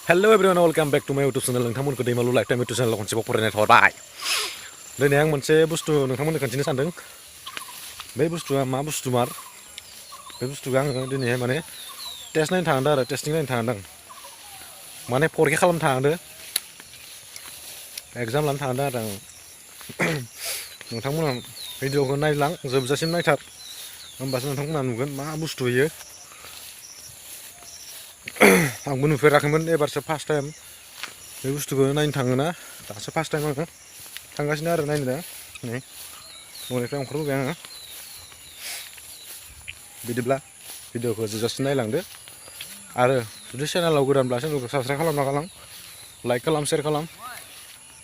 Hello everyone, welcome back to my YouTube channel. नोंथांमोनखौ दैमालु lifetime YouTube channel खनसेबाव फरायनाय थाबाय। दिनै आं मोनसे बुस्थु नोंथांमोननो खोन्थिनो सानदों। बे बुस्थुआ मा बुस्थुमार? बे बुस्थुखौ आङो दिनैहाय माने टेस्ट नायनो थांदों आरो टेस्टिं नायनो थांदों। माने फरिखा खालामनो थांदों। एग्जाम लानो थांदों आरो आं। नोंथांमोना भिडिअखौ नायलां जोबजासिम नायथार। होमबासो नोंथांमोना नुगोन मा बुस्थु इयो। आंबो नुफेराखैमोन एबारसो फार्स्ट टाइम बे बुस्थुखौ नायनो थाङोना दासो फार्स्ट टाइम आङो थांगासिनो आरो नायनो दा नै न'निफ्राय ओंखारबोबाय आङो बिदिब्ला भिडिअखौ जोबजासिम नायलांदो आरो जुदि चेनेलाव गोदानब्ला चेनेलखौ साबस्क्राइब खालामना गालां लाइक खालाम शेयार खालाम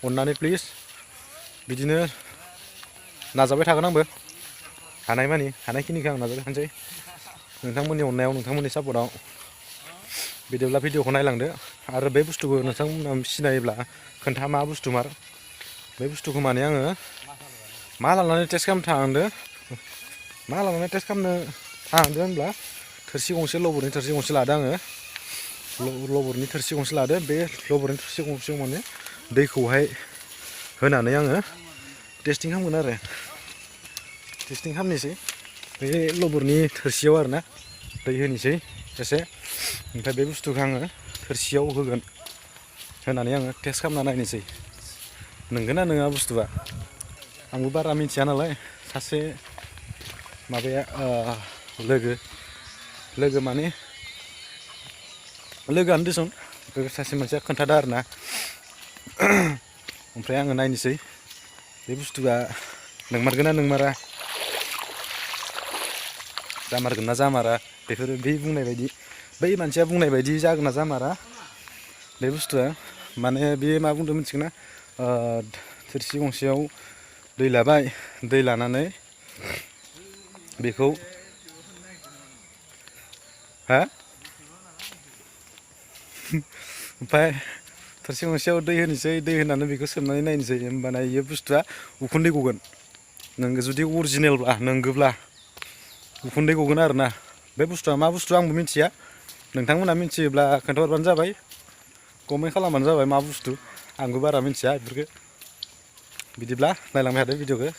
अननानै प्लिज बिदिनो नाजाबाय थागोन आंबो हानायमानि हानायखिनिखौ आं नाजाबाय थानोसै नोंथांमोननि अननायाव नोंथांमोननि सापर्टआव बिदिब्ला भिडिअखौ नायलांदो आरो बे बुस्थुखौ नोंथांमोना सिनायोब्ला खोन्था मा बुस्थुमार बे बुस्थुखौ माने आङो मा लानानै टेस्ट खालामनो थांदों मा लानानै टेस्ट खालामनो थांदों होनब्ला थोरसि गंसे लबरनि थोरसि गंसे लादों आङो लबरनि थोरसि गंसे लादों बे लबरनि थोरसि गंसेयाव माने दैखौहाय होनानै आङो टेस्टिं खालामगोन आरो टेस्टिं खालामनोसै बे लबरनि थोरसियाव आरोना दै होनोसै एसे ओमफ्राय बे बुस्थुखौ आङो थोरसियाव होगोन होनानै आङो टेस्ट खालामना नायनोसै नंगौना नङा बुस्थुआ आंबो बारा मिथिया नालाय सासे माबाया लोगो माने लोगोआनो दिसुन सासे मानसिया खोन्थादों आरोना ओमफ्राय आङो नायनोसै बे बुस्थुआ नंमारगोन ना नंमारा जामारगोन ना जामारा बेफोरो बे बुंनाय बायदि बै मानसिया बुंनाय बायदि जागोन ना जामारा बे बुस्थुआ माने बे मा बुंदों मिथिगोन ना थोरसि गंसेयाव दै लाबाय दै लानानै बेखौ हा ओमफ्राय थोरसि गंसेयाव दै होनोसै दै होनानै बेखौ सोमनानै नायनोसै होमबाना इयो बुस्थुआ उखुन्दै गगोन नोङो जुदि अरिजिनेलब्ला नंगौब्ला उखुन्दै गगोन आरोना बे बुस्थुआ मा बुस्थु आंबो मिथिया नोंथांमोना मिथियोब्ला खोन्थाहरबानो जाबाय कमेन्ट खालामबानो जाबाय मा बुस्थु आंबो बारा मिथिया बेफोरखौ बिदिब्ला नायलांबाय थादो भिडिअखौ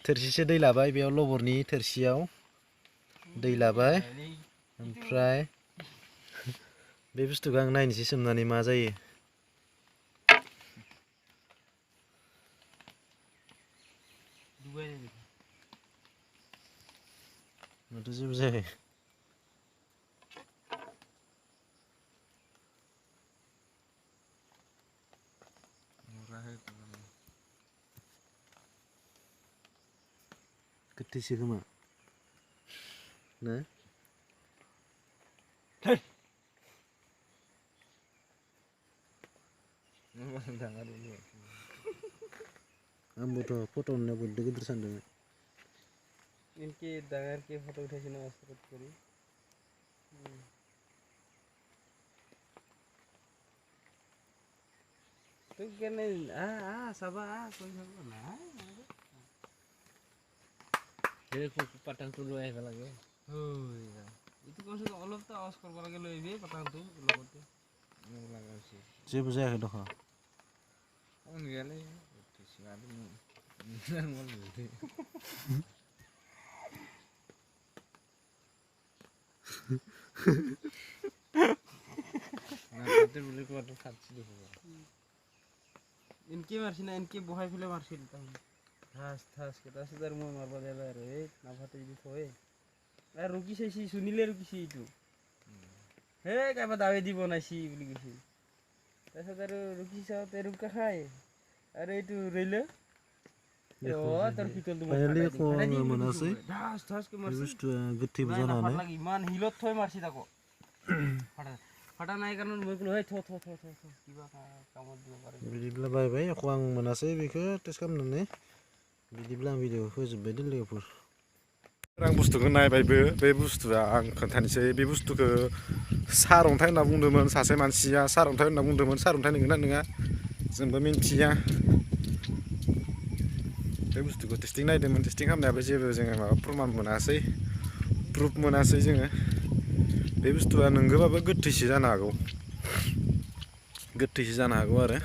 थोरसिसे दै लाबाय बेयाव लबरनि थोरसियाव दै लाबाय ओमफ्राय बे बुस्थुखौ आं नायनोसै सोमनानै मा जायो माथो जेबो जायाखै गोथैसो खोमा ना आंबोथ' फट' नुनायाव गिदिर गिदिर सानदोंमोन इनके दागार के फोटो उठाइছে না অস্ত্রত করি তুই কেনে সাবা কই যাব না হে পাটাংটো লৈ আহিব লাগে ওই ইটো কমসে কম অলপ তো আওয়াজ করব লাগে লৈ আহিবি পাটাংটো লগতে মোক লাগা আছে जेबो जायाखै दख' आं गैयालै सिगाङानो मल बुदे ना खाते बोले को तो खाচ্ছি দেখো इनके मारছি না इनके বহাই ফেলে মারছিল তাই ঠাস ঠাস কেটা সুদার মই মারবা যাবে রে না ফাটে দি থয়ে আর রুকি চাইছি শুনিলে রুকিছি এইটো হে কাইবা দাবে দিব নাইছি বুলি কৈছি তাৰপিছত আৰু ৰখিছত ৰুকা খাই আৰু এইটো ৰৈলে তোৰ পিতলটো ইমান হিলত থৈ মাৰছি তাকো ফাটা নাই কাৰণ মই ক'লো হেই থ কিবা কামত দিব পাৰে बिदिब्ला बाय बाय एख' आं मोनासै बेखौ टेस्ट खालामनानै बिदिब्ला आं भिडिअ फोजोब्बाय दे लोगोफोर आं बुस्थुखौ नायबायबो बे बुस्थुआ आं खोन्थानोसै बे बुस्थुखौ सारअन्थाइ होनना बुंदोंमोन सासे मानसिया सारअन्थाइ होनना बुंदोंमोन सारअन्थाइ नंगौना नङा जोंबो मिन्थिया बे बुस्थुखौ टेस्टिं नायदोंमोन टेस्टिं खालामनायाबो जेबो जोङो माबा प्रमान मोनासै प्रुफ मोनासै जोङो बे बुस्थुआ नंगौबाबो गोथैसो जानो हागौ आरो